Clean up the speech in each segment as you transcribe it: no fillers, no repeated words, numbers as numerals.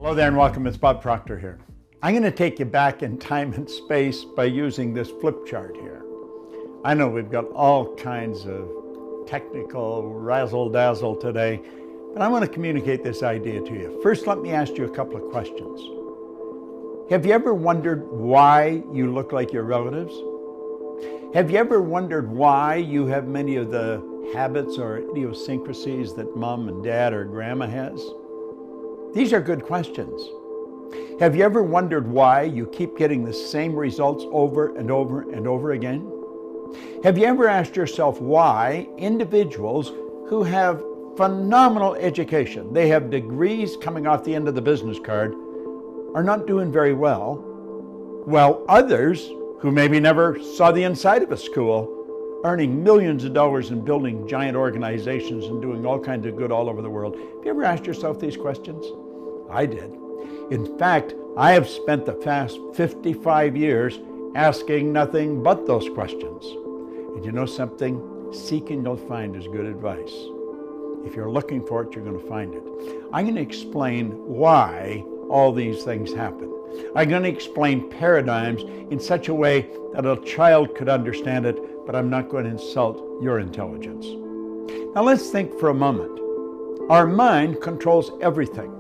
Hello there and welcome. It's Bob Proctor here. I'm going to take you back in time and space by using this flip chart here. I know we've got all kinds of technical razzle-dazzle today, but I want to communicate this idea to you. First, let me ask you a couple of questions. Have you ever wondered why you look like your relatives? Have you ever wondered why you have many of the habits or idiosyncrasies that mom and dad or grandma has? These are good questions. Have you ever wondered why you keep getting the same results over and over and over again? Have you ever asked yourself why individuals who have phenomenal education, they have degrees coming off the end of the business card, are not doing very well, while others who maybe never saw the inside of a school, earning millions of dollars and building giant organizations and doing all kinds of good all over the world? Have you ever asked yourself these questions? I did. In fact, I have spent the past 55 years asking nothing but those questions. And you know something? Seeking you'll find is good advice. If you're looking for it, you're going to find it. I'm going to explain why all these things happen. I'm going to explain paradigms in such a way that a child could understand it, but I'm not going to insult your intelligence. Now let's think for a moment. Our mind controls everything.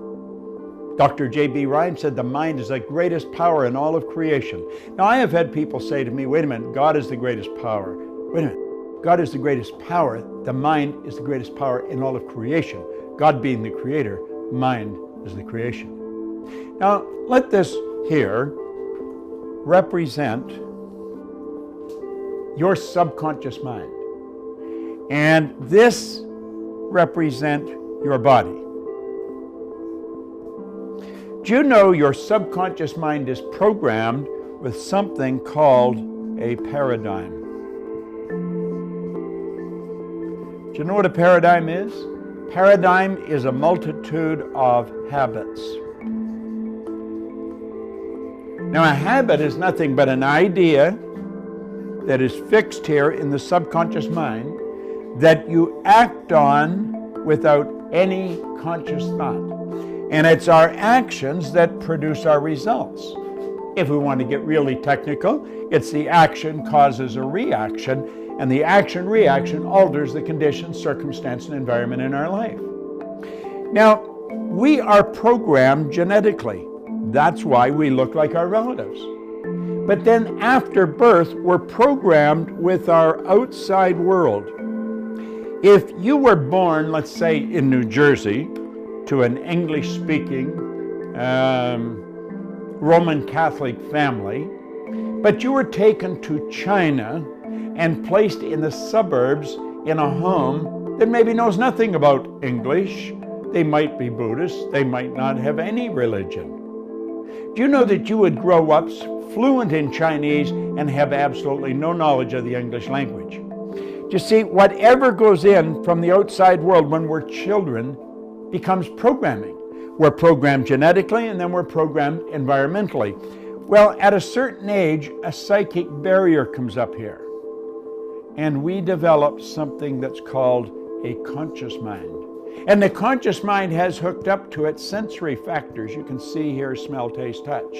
Dr. J.B. Ryan said the mind is the greatest power in all of creation. Now I have had people say to me, wait a minute, God is the greatest power. Wait a minute, God is the greatest power. The mind is the greatest power in all of creation. God being the creator, mind is the creation. Now let this here represent your subconscious mind. And this represent your body. Do you know your subconscious mind is programmed with something called a paradigm? Do you know what a paradigm is? Paradigm is a multitude of habits. Now, a habit is nothing but an idea that is fixed here in the subconscious mind that you act on without any conscious thought. And it's our actions that produce our results. If we want to get really technical, it's the action causes a reaction, and the action-reaction alters the conditions, circumstance, and environment in our life. Now, we are programmed genetically. That's why we look like our relatives. But then after birth, we're programmed with our outside world. If you were born, let's say, in New Jersey, to an English-speaking Roman Catholic family, but you were taken to China and placed in the suburbs in a home that maybe knows nothing about English. They might be Buddhist, they might not have any religion. Do you know that you would grow up fluent in Chinese and have absolutely no knowledge of the English language? You see, whatever goes in from the outside world when we're children becomes programming. We're programmed genetically and then we're programmed environmentally. Well, at a certain age, a psychic barrier comes up here. And we develop something that's called a conscious mind. And the conscious mind has hooked up to it sensory factors. You can see here, smell, taste, touch.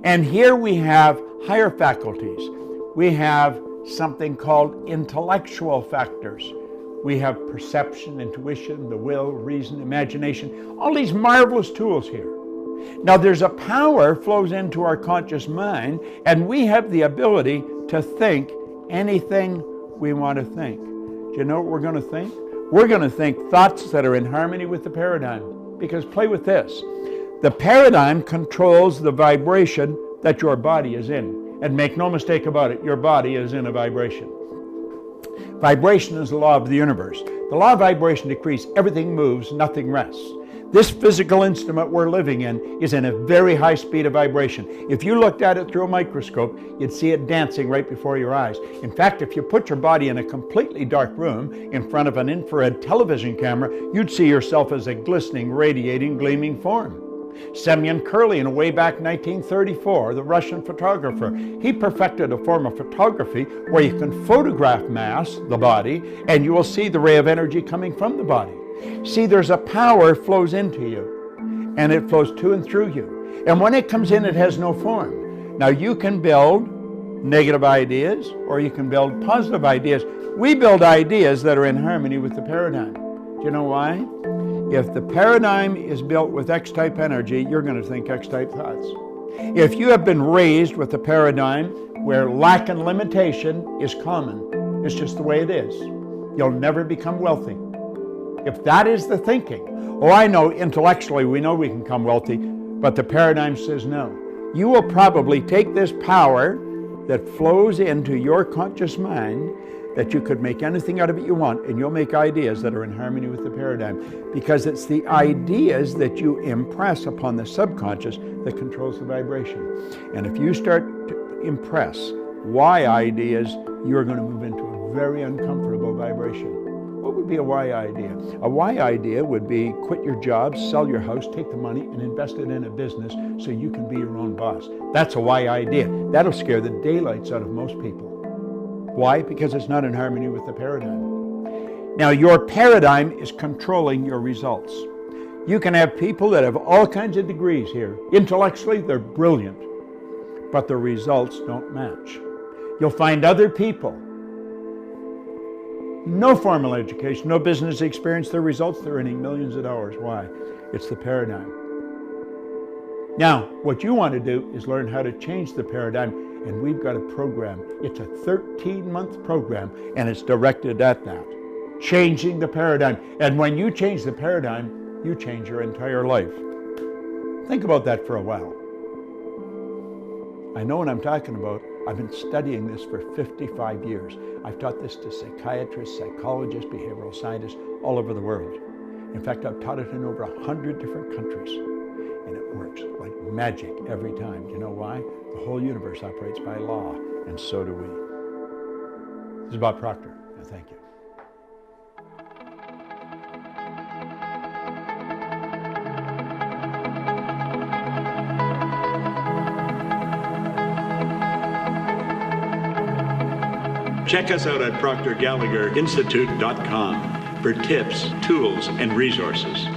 And here we have higher faculties. We have something called intellectual factors. We have perception, intuition, the will, reason, imagination, all these marvelous tools here. Now there's a power flows into our conscious mind, and we have the ability to think anything we want to think. Do you know what we're going to think? We're going to think thoughts that are in harmony with the paradigm. Because play with this. The paradigm controls the vibration that your body is in. And make no mistake about it, your body is in a vibration. Vibration is the law of the universe. The law of vibration decrees everything moves, nothing rests. This physical instrument we're living in is in a very high speed of vibration. If you looked at it through a microscope, you'd see it dancing right before your eyes. In fact, if you put your body in a completely dark room in front of an infrared television camera, you'd see yourself as a glistening, radiating, gleaming form. Semyon Kurlin, way back 1934, the Russian photographer, he perfected a form of photography where you can photograph mass, the body, and you will see the ray of energy coming from the body. See, there's a power flows into you. and it flows to and through you. And when it comes in, it has no form. Now, you can build negative ideas or you can build positive ideas. We build ideas that are in harmony with the paradigm. Do you know why? If the paradigm is built with X-type energy, you're going to think X-type thoughts. If you have been raised with a paradigm where lack and limitation is common, it's just the way it is, you'll never become wealthy. If that is the thinking, oh, I know intellectually we know we can become wealthy, but the paradigm says no. You will probably take this power that flows into your conscious mind, that you could make anything out of it you want, and you'll make ideas that are in harmony with the paradigm, because it's the ideas that you impress upon the subconscious that controls the vibration. And if you start to impress why ideas, you're going to move into a very uncomfortable vibration. What would be a why idea? A why idea would be quit your job, sell your house, take the money and invest it in a business so you can be your own boss. That's a why idea. That'll scare the daylights out of most people. Why? Because it's not in harmony with the paradigm. Now, your paradigm is controlling your results. You can have people that have all kinds of degrees here. Intellectually, they're brilliant, but the results don't match. You'll find other people, no formal education, no business experience, their results, they're earning millions of dollars. Why? It's the paradigm. Now, what you want to do is learn how to change the paradigm, and we've got a program. It's a 13-month program, and it's directed at that, changing the paradigm. And when you change the paradigm, you change your entire life. Think about that for a while. I know what I'm talking about. I've been studying this for 55 years. I've taught this to psychiatrists, psychologists, behavioral scientists all over the world. In fact, I've taught it in over 100 different countries. And it works like magic every time. Do you know why? The whole universe operates by law, and so do we. This is Bob Proctor, and thank you. Check us out at ProctorGallagherInstitute.com for tips, tools, and resources.